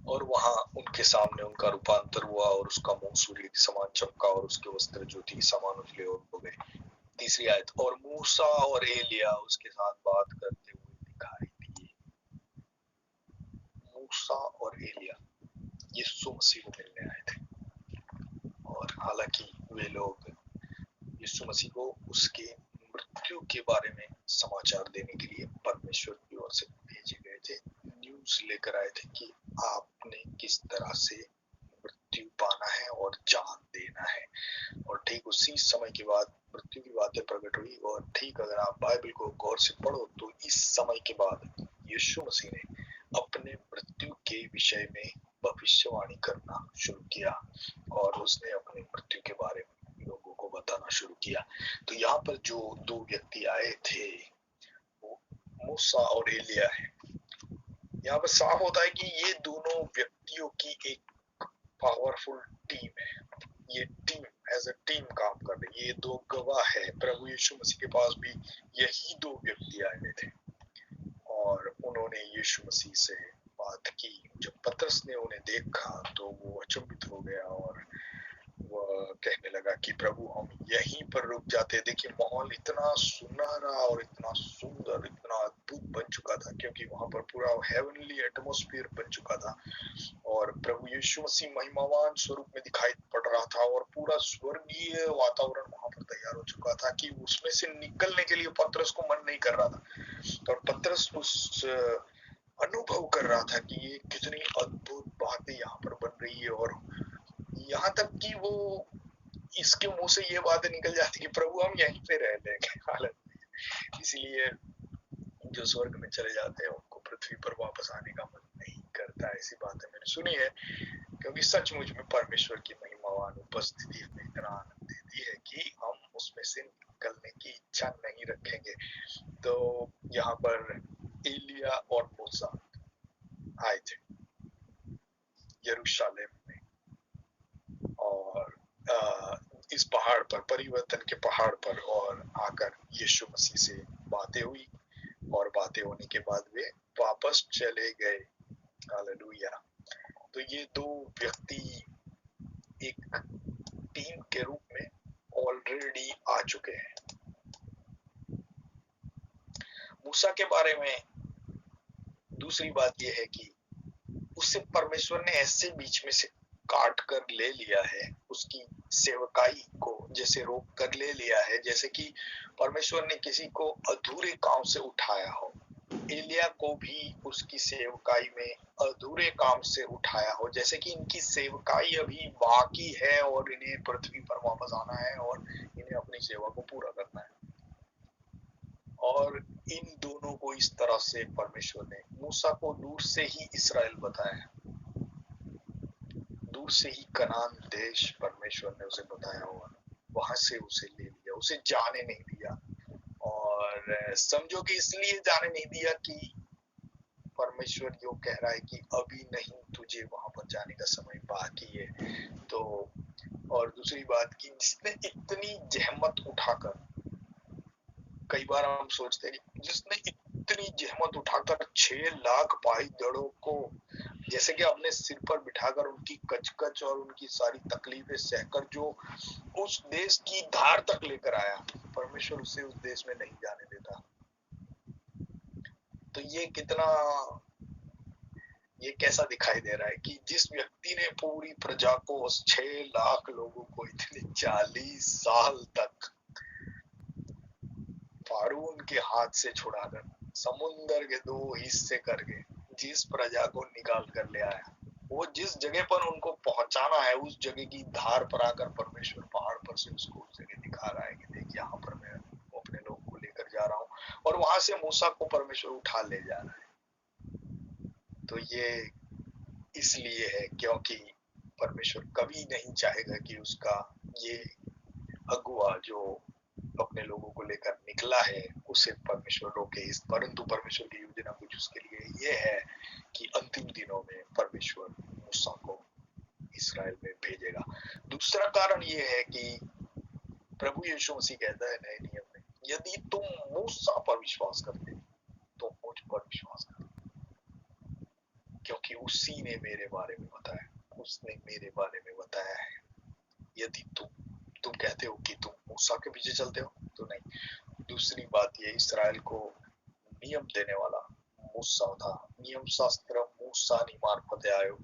और वहां उनके सामने उनका रूपांतर हुआ और उसका मुंह सूर्य के समान चमका और उसके वस्त्र ज्योति के समान उजले हो गए। तीसरी आयत, और मूसा और एलिया उसके साथ बात करते हुए दिखाई दिए। मूसा और एलिया यीशु मसीह को मिलने आए थे, और हालांकि वे लोग यीशु मसीह को उसके मृत्यु के बारे में समाचार देने के लिए परमेश्वर की ओर से भेजे गए थे। न्यूज लेकर आए थे कि आपने किस तरह से मृत्यु पाना है और जान देना है। और ठीक उसी समय के बाद मृत्यु की बातें प्रकट हुई। और ठीक अगर आप बाइबल को गौर से पढ़ो तो इस समय के बाद यीशु मसीह ने अपने मृत्यु के विषय में भविष्यवाणी करना शुरू किया और उसने अपने मृत्यु के बारे में लोगों को बताना शुरू किया। तो यहाँ पर जो 2 व्यक्ति आए थे वो मूसा और एलिया है। यहाँ पर साफ होता है कि ये दोनों व्यक्तियों की एक पावरफुल टीम है। ये टीम एज अ टीम काम कर रही है। ये 2 गवाह है। प्रभु यीशु मसीह के पास भी यही 2 व्यक्ति आए थे और उन्होंने यीशु मसीह से बात की। जब पतरस ने उन्हें देखा तो वो अचंभित हो गया और वह कहने लगा कि प्रभु हम यहीं पर रुक जाते। देखिए माहौल इतना सुनहरा और इतना सुंदर, इतना अद्भुत बन चुका था क्योंकि वहां पर पूरा हेवनली एटमॉस्फेयर बन चुका था और प्रभु यीशु मसीह महिमावान स्वरूप में दिखाई पड़ रहा था और पूरा स्वर्गीय वातावरण वहां पर तैयार हो चुका था कि उसमें से निकलने के लिए पतरस को मन नहीं कर रहा था। और पतरस उस अनुभव कर रहा था कि ये कितनी अद्भुत बातें यहाँ पर बन रही है। और यहाँ तक कि वो इसके मुंह से ये बातें निकल जाती कि प्रभु हम यहीं पे रह लेंगे। हालांकि इसीलिए जो स्वर्ग में चले जाते हैं उनको पृथ्वी पर वापस आने का मन नहीं करता। ऐसी बातें मैंने सुनी है क्योंकि सचमुच में परमेश्वर की महिमावान उपस्थिति हमें इतना आनंद देती है कि हम उसमें से निकलने की इच्छा नहीं रखेंगे। तो यहाँ पर एलिया और मूसा आए थे यरूशलेम में और इस पहाड़ पर, परिवर्तन के पहाड़ पर, और आकर यीशु मसीह से बातें हुई और बातें होने के बाद वे वापस चले गए। हालेलुया। तो ये 2 व्यक्ति एक टीम के रूप में ऑलरेडी आ चुके हैं। मूसा के बारे में दूसरी बात यह है कि उसे परमेश्वर ने ऐसे बीच में से काट कर ले लिया है, उसकी सेवकाई को जैसे रोक कर ले लिया है, जैसे कि परमेश्वर ने किसी को अधूरे काम से उठाया हो। एलिया को भी उसकी सेवकाई में अधूरे काम से उठाया हो, जैसे कि इनकी सेवकाई अभी बाकी है और इन्हें पृथ्वी पर वापस आना है और इन्हें अपनी सेवा को पूरा करना है। और इन दोनों को इस तरह से परमेश्वर ने, मूसा को दूर से ही इस्राएल बताया, दूर से ही कनान देश परमेश्वर ने उसे बताया हुआ, वहां से उसे ले लिया, उसे जाने नहीं दिया। और समझो कि इसलिए जाने नहीं दिया कि परमेश्वर यो कह रहा है कि अभी नहीं, तुझे वहां पर जाने का समय बाकी है। तो और दूसरी बात कि जिसने इतनी जहमत उठाकर कई बार हम सोचते हैं कि जिसने इतनी जहमत उठाकर 6 लाख भाई-दड़ों को जैसे कि अपने सिर पर बिठाकर उनकी कच-कच और उनकी सारी तकलीफें सहकर जो उस देश की धार तक लेकर आया, परमेश्वर उसे उस देश में नहीं जाने देता। तो ये कैसा दिखाई दे रहा है कि जिस व्यक्ति ने पूरी प्रजा को, उस 6 लाख लोगों को इतने 40 साल तक फारून के हाथ से छुड़ाकर समुंदर के 2 हिस्से करके जिस प्रजा को निकाल कर ले आया, वो जिस जगह पर उनको पहुंचाना है, उस जगह की धार पर आकर परमेश्वर पहाड़ पर से उसको उस जगह दिखा रहा है कि देख यहाँ पर मैं अपने लोग को लेकर जा रहा हूँ, और वहां से मूसा को परमेश्वर उठा ले जा रहा है। तो ये इसलिए है क्योंकि परमेश्वर कभी नहीं चाहेगा कि उसका ये अगुआ जो अपने लोगों को लेकर निकला है उसे परमेश्वर रोके। इस परंतु परमेश्वर की योजना कुछ उसके लिए ये है कि अंतिम दिनों में परमेश्वर मूसा को इस्राएल में भेजेगा। दूसरा कारण ये है कि प्रभु यीशु मसीह कहता है नए नियम में, यदि तुम मूसा पर विश्वास करते तो मुझ पर विश्वास करो, क्योंकि उसी ने मेरे बारे में बताया, उसने मेरे बारे में बताया है। यदि तुम कहते हो कि तुम मूसा के पीछे चलते हो तो नहीं। दूसरी बात ये, इस्राएल को नियम देने वाला मूसा था, नियम शास्त्र मूसा नहीं मार्फत आयो,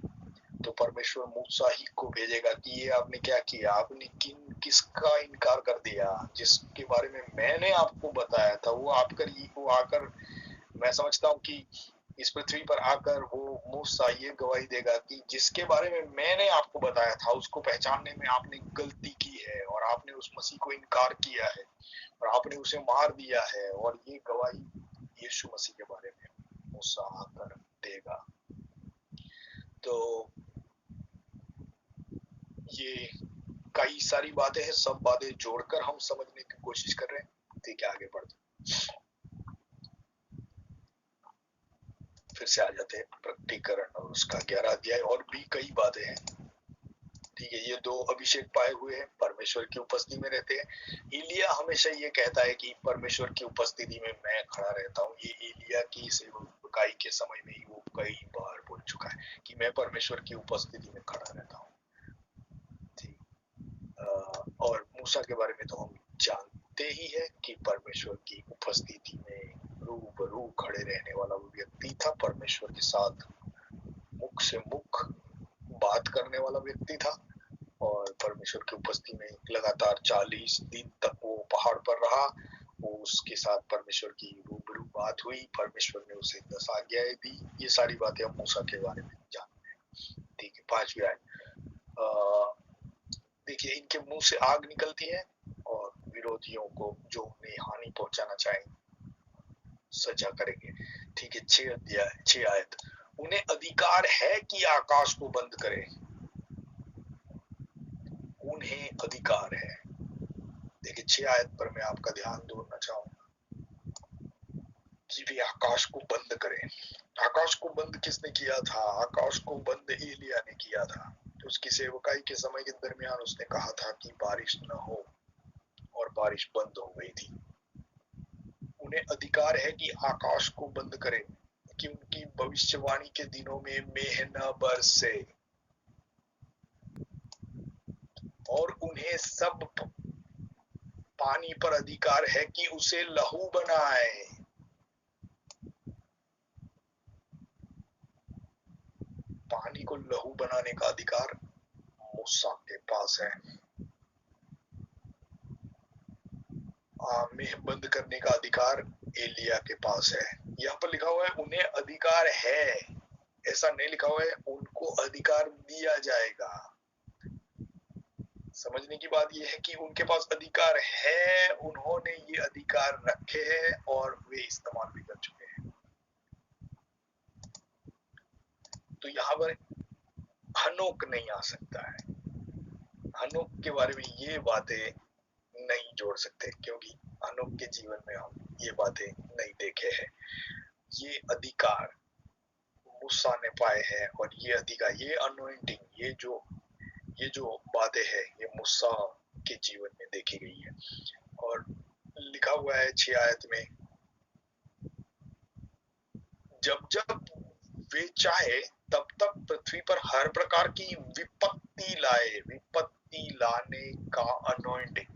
तो परमेश्वर मूसा ही को भेजेगा कि ये आपने क्या किया, आपने किसका इनकार कर दिया, जिसके बारे में मैंने आपको बताया था। वो आकर मैं समझता हूँ कि इस पृथ्वी पर आकर वो मूसा ये गवाही देगा कि जिसके बारे में मैंने आपको बताया था उसको पहचानने में आपने गलती की है, और आपने उस मसीह को इनकार किया है, और आपने उसे मार दिया है। और ये गवाही यीशु मसीह के बारे में मूसा आकर देगा। तो ये कई सारी बातें हैं, सब बातें जोड़कर हम समझने की कोशिश कर रहे हैं। ठीक है, आगे बढ़ते फिर से आ जाते हैं प्रकटीकरण और उसका 11 अध्याय। और भी कई बातें हैं। ठीक है, ये 2 अभिषेक पाए हुए हैं, परमेश्वर की उपस्थिति में रहते हैं। एलिया हमेशा ये कहता है कि परमेश्वर की उपस्थिति में मैं खड़ा रहता हूँ। ये एलिया की सेवकाई के समय में ही वो कई बार बोल चुका है कि मैं परमेश्वर की उपस्थिति में खड़ा रहता हूँ। और मूसा के बारे में तो हम जानते ही है कि परमेश्वर की उपस्थिति में रूबरू खड़े रहने वाला वो व्यक्ति था, परमेश्वर के साथ मुख से मुख बात करने वाला व्यक्ति था, और परमेश्वर की उपस्थिति में लगातार 40 दिन तक वो पहाड़ पर रहा। वो उसके साथ परमेश्वर की रूबरू बात हुई, परमेश्वर ने उसे 10 आज्ञाएं दी। ये सारी बातें हम मूसा के बारे में जानते हैं। ठीक है, 5वीं आयत। देखिए, इनके मुंह से आग निकलती है और विरोधियों को जो उन्हें हानि पहुंचाना चाहेंगे सजा करेंगे। ठीक है, 6 आयत। उन्हें अधिकार है कि आकाश को बंद करें। उन्हें अधिकार है। देखिए, 6 आयत पर मैं आपका ध्यान दोहराना चाहूंगा कि वे आकाश को बंद करें। आकाश को बंद किसने किया था? आकाश को बंद एलिया ने किया था। उसकी सेवकाई के समय के दरमियान उसने कहा था कि बारिश न हो, और बारिश बंद हो गई थी। उन्हें अधिकार है कि आकाश को बंद करें, कि उनकी भविष्यवाणी के दिनों में मेह न बरसे, और उन्हें सब पानी पर अधिकार है कि उसे लहू बनाए। पानी को लहू बनाने का अधिकार मूसा के पास है। मेह बंद करने का अधिकार एलिया के पास है। यहाँ पर लिखा हुआ है उन्हें अधिकार है, ऐसा नहीं लिखा हुआ है उनको अधिकार दिया जाएगा। समझने की बात यह है कि उनके पास अधिकार है, उन्होंने ये अधिकार रखे हैं और वे इस्तेमाल भी कर चुके हैं। तो यहाँ पर हनोक नहीं आ सकता है। हनोक के बारे में ये बातें नहीं जोड़ सकते, क्योंकि हनोक के जीवन में हम ये बातें नहीं देखे हैं। ये अधिकार मूसा ने पाए हैं, और ये अधिकार, ये अनोइंटिंग, ये जो बातें हैं, ये मूसा के जीवन में देखी गई है। और लिखा हुआ है 6 आयत में, जब जब वे चाहे तब तब पृथ्वी पर हर प्रकार की विपत्ति लाए। विपत्ति लाने का अनॉइंटिंग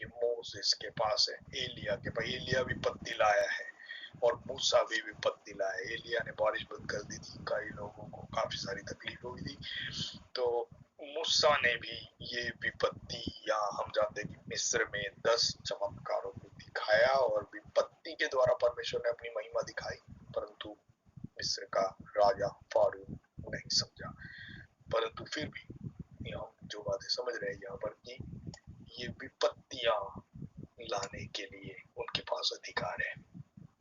ये मोसेस के पास है, एलिया के पास। एलिया विपत्ति लाया है और मूसा भी विपत्ति लाया। एलिया ने बारिश बंद कर दी थी, कई लोगों को काफी सारी तकलीफ हुई थी, तो मूसा ने भी ये विपत्ति, या हम जानते हैं कि मिस्र में 10 चमत्कारों को दिखाया और विपत्ति के द्वारा परमेश्वर ने अपनी महिमा दिखाई, परंतु मिस्र का राजा फारू नहीं समझा। परंतु फिर भी हम जो बातें समझ रहे हैं यहाँ पर कि ये विपत्तियां लाने के लिए उनके पास अधिकार है,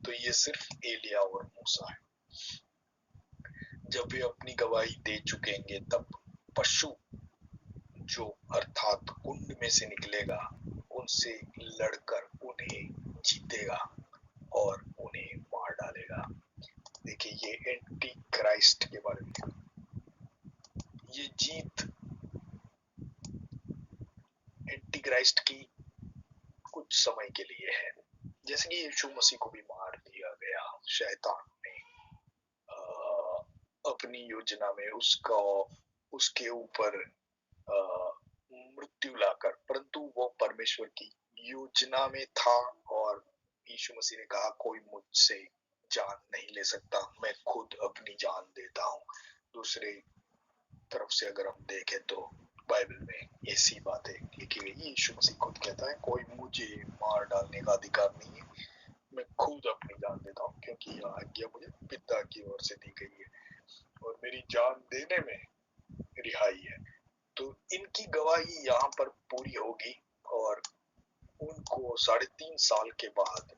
तो ये सिर्फ एलिया और मूसा है। जब वे अपनी गवाही दे चुकेंगे तब पशु जो अर्थात कुंड में से निकलेगा उनसे लड़कर उन्हें जीतेगा और उन्हें मार डालेगा। देखिए ये एंटी क्राइस्ट के बारे में, ये जीत एंटी क्राइस्ट की कुछ समय के लिए है। जैसे कि यीशु मसीह को भी मार दिया गया, शैतान ने अपनी योजना में उसके ऊपर मृत्यु लाकर, परंतु वो परमेश्वर की योजना में था और यीशु मसीह ने कहा कोई मुझसे जान नहीं ले सकता, मैं खुद अपनी जान देता हूँ। दूसरे तरफ से अगर हम देखें तो बाइबल में ऐसी बातें लिखी गई, यीशु मसीह खुद कहता है कोई मुझे मार डालने का अधिकार नहीं है, मैं खुद अपनी जान देता हूँ, क्योंकि यह आज्ञा मुझे पिता की ओर से दी गई है और मेरी जान देने में रिहाई है। तो इनकी गवाही यहाँ पर पूरी होगी और उनको 3.5 साल के बाद,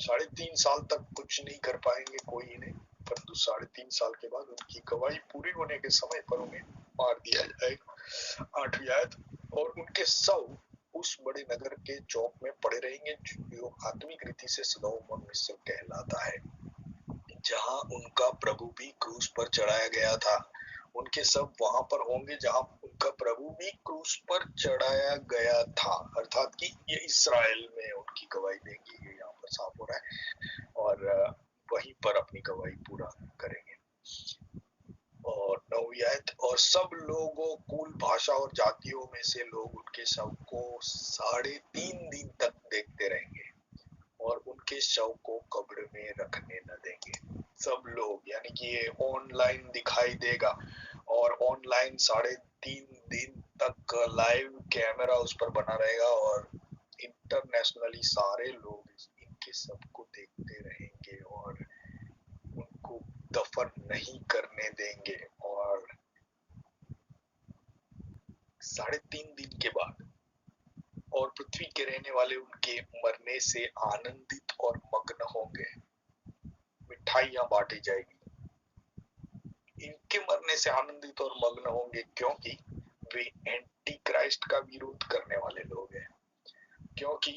3.5 साल तक कुछ नहीं कर पाएंगे कोई इन्हें, परंतु 3.5 साल के बाद उनकी गवाही पूरी होने के समय पर उन्हें मार दिया जाएगा। 8वीं आयत, और उनके शव उस बड़े नगर के चौक में पड़े रहेंगे जो आत्मिक रीति से सदोम और मिस्र कहलाता है, जहाँ उनका प्रभु भी क्रूस पर चढ़ाया गया था। उनके सब वहां पर होंगे जहां उनका प्रभु भी क्रूस पर चढ़ाया गया था, अर्थात कि ये इस्राएल में उनकी गवाही देंगे, ये यहाँ पर साफ हो रहा है, और वहीं पर अपनी गवाही पूरा करेंगे। और 9वीं आयत, और सब लोगों, कुल, भाषा और जातियों में से लोग उनके शव को 3.5 दिन तक देखते रहेंगे और उनके शव को कब्र में रखने न देंगे। सब लोग, यानी कि ये ऑनलाइन दिखाई देगा और ऑनलाइन 3.5 दिन तक लाइव कैमरा उस पर बना रहेगा और इंटरनेशनली सारे लोग इनके सबको देखते रहेंगे और उनको दफन नहीं करने देंगे। और 3.5 दिन के बाद और पृथ्वी के रहने वाले उनके मरने से आनंदित और मग्न होंगे, मिठाइयां बांटी जाएगी। इनके मरने से आनंदित और मग्न होंगे क्योंकि वे एंटी क्राइस्ट का विरोध करने वाले लोग हैं, क्योंकि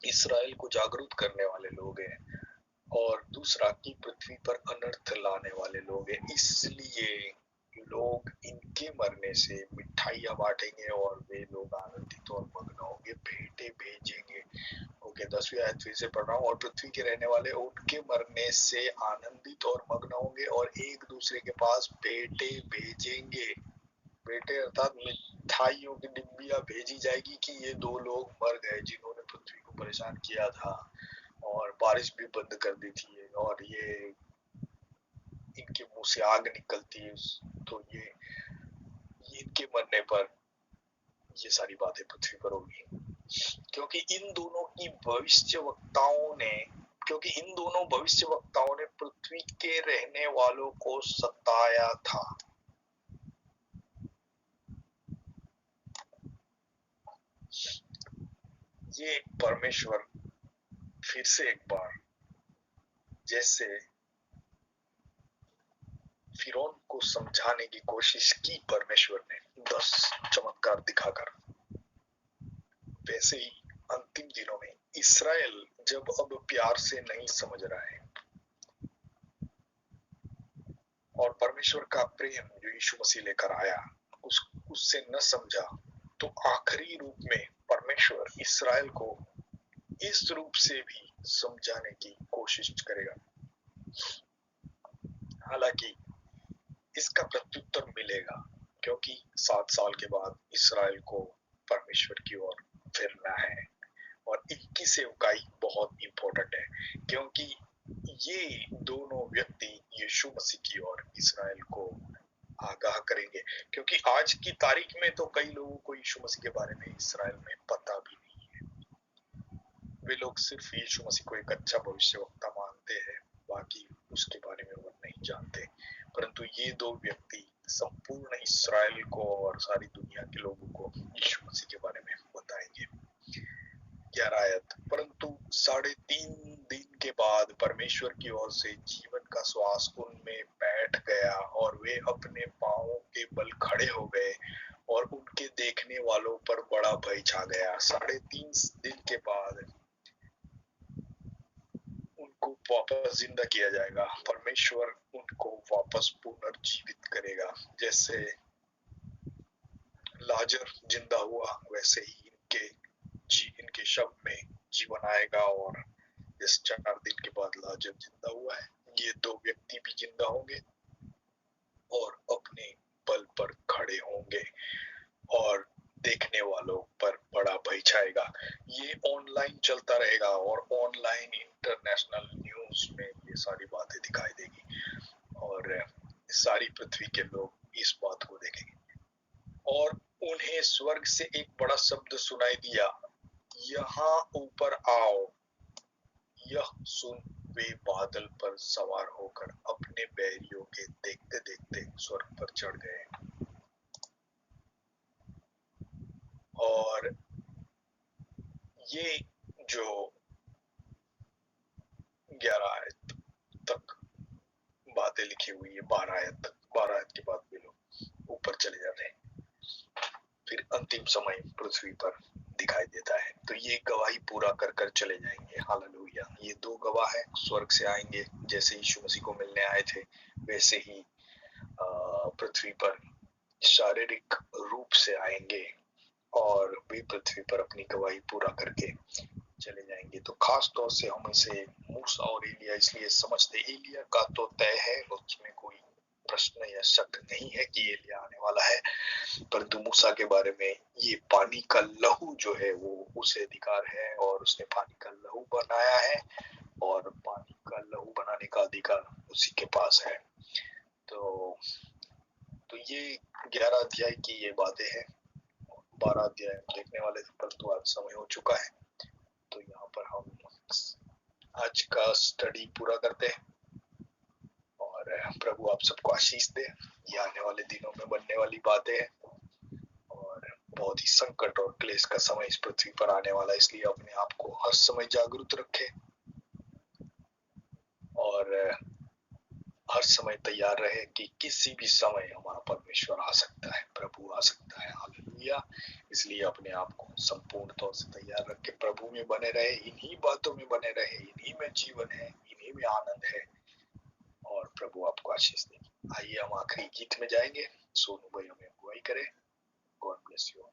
इस्राएल को जागरूक करने वाले लोग हैं, और दूसरा कि पृथ्वी पर अनर्थ लाने वाले लोग हैं। इसलिए लोग इनके मरने से मिठाइयां बांटेंगे और वे लोग आनंदित और मग्न होंगे, भेंटें भेजेंगे। ओके, 10वीं आयत फिर से पढ़ रहा हूँ, और पृथ्वी के रहने वाले उनके मरने से आनंदित और मग्न होंगे और एक दूसरे के पास भेंटें भेजेंगे। भेंटें अर्थात मिठाइयों की डिब्बियां भेजी जाएगी कि ये 2 लोग मर गए जिन्होंने पृथ्वी को परेशान किया था और बारिश भी बंद कर दी थी और ये इनके मुंह से आग निकलती है, तो ये इनके मरने पर ये सारी बातें पृथ्वी पर होगी, क्योंकि इन दोनों भविष्यवक्ताओं ने पृथ्वी के रहने वालों को सताया था। ये परमेश्वर फिर से एक बार, जैसे फिरौन को समझाने की कोशिश की परमेश्वर ने 10 चमत्कार दिखाकर, वैसे ही अंतिम दिनों में इस्राएल जब अब प्यार से नहीं समझ रहा है और परमेश्वर का प्रेम जो यीशु मसीह लेकर आया उससे न समझा, तो आखिरी रूप में परमेश्वर इस्राएल को इस रूप से भी समझाने की कोशिश करेगा। हालांकि इसका प्रत्युत्तर मिलेगा, क्योंकि 7 साल के बाद इसराइल को परमेश्वर की ओर फिरना है। और 21 सेवकाई बहुत इंपॉर्टेंट है, क्योंकि ये दोनों व्यक्ति यीशु मसीह की ओर इसराइल को आगाह करेंगे। क्योंकि आज की तारीख में तो कई लोगों को यीशु मसीह के बारे में इसराइल में पता भी नहीं है। वे लोग सिर्फ यीशु मसीह को एक अच्छा भविष्यवक्ता मानते हैं, बाकी उसके बारे में वो नहीं जानते। परंतु ये दो व्यक्ति संपूर्ण इसराइल को और सारी दुनिया के लोगों को यीशु मसीह के बारे में बताएंगे। 11 आयत, परंतु 3.5 दिन के बाद परमेश्वर की ओर से जीवन का श्वास उनमें बैठ गया और वे अपने पांवों के बल खड़े हो गए और उनके देखने वालों पर बड़ा भय छा गया। 3.5 दिन के बाद उनको वापस जिंदा किया जाएगा। परमेश्वर उनको वापस पुनर्जीवित करेगा। जैसे लाजर जिंदा हुआ, वैसे ही इनके शव में जीवन आएगा। और इस 4 दिन के बाद लाजर जिंदा हुआ है, ये दो व्यक्ति भी जिंदा होंगे और अपने बल पर खड़े होंगे और देखने वालों पर बड़ा भय छाएगा। ये ऑनलाइन चलता रहेगा और ऑनलाइन इंटरनेशनल न्यूज में ये सारी बातें दिखाई देगी और सारी पृथ्वी के लोग इस बात को देखेंगे। और उन्हें स्वर्ग से एक बड़ा शब्द सुनाई दिया, यहाँ ऊपर आओ। यह सुन वे बादल पर सवार होकर अपने बैरियों के देखते देखते स्वर्ग पर चढ़ गए। और ये जो 11 आयत तक बातें लिखी हुई है, 12 आयत के बाद भी लोग ऊपर चले जाते हैं। फिर अंतिम समय पृथ्वी पर दिखाई देता है, तो ये गवाही पूरा कर कर चले जाएंगे। हालेलुया। ये दो गवाह है, स्वर्ग से आएंगे, जैसे यीशु मसीह को मिलने आए थे वैसे ही पृथ्वी पर शारीरिक रूप से आएंगे और वे पृथ्वी पर अपनी गवाही पूरा करके चले जाएंगे। तो खास तौर से हम इसे मूसा और एलिया इसलिए समझते, एलिया का तो तय है, उसमें कोई प्रश्न या शक नहीं है कि एलिया आने वाला है, परंतु मूसा के बारे में ये पानी का लहू जो है वो उसे अधिकार है और उसने पानी का लहू बनाया है और पानी का लहू बनाने का अधिकार उसी के पास है। तो ये 11 अध्याय की ये बातें हैं। 12 अध्याय देखने वाले थे, परंतु आज समय हो चुका है, तो यहाँ पर हम आज का स्टडी पूरा करते हैं और प्रभु आप सबको आशीष दे। ये आने वाले दिनों में बनने वाली बातें हैं और बहुत ही संकट और क्लेश का समय इस पृथ्वी पर आने वाला, इसलिए अपने आप को हर समय जागरूक रखे और हर समय तैयार रहे कि किसी भी समय हमारा परमेश्वर आ सकता है, प्रभु आ सकता है। हालेलुया। इसलिए अपने आप को संपूर्ण तौर से तैयार रख के प्रभु में बने रहे, इन्हीं बातों में बने रहे, इन्हीं में जीवन है, इन्हीं में आनंद है और प्रभु आपको आशीष दे। आइए हम आखिरी गीत में जाएंगे। सोनू भाई हमें अगुवाई करे। God bless you.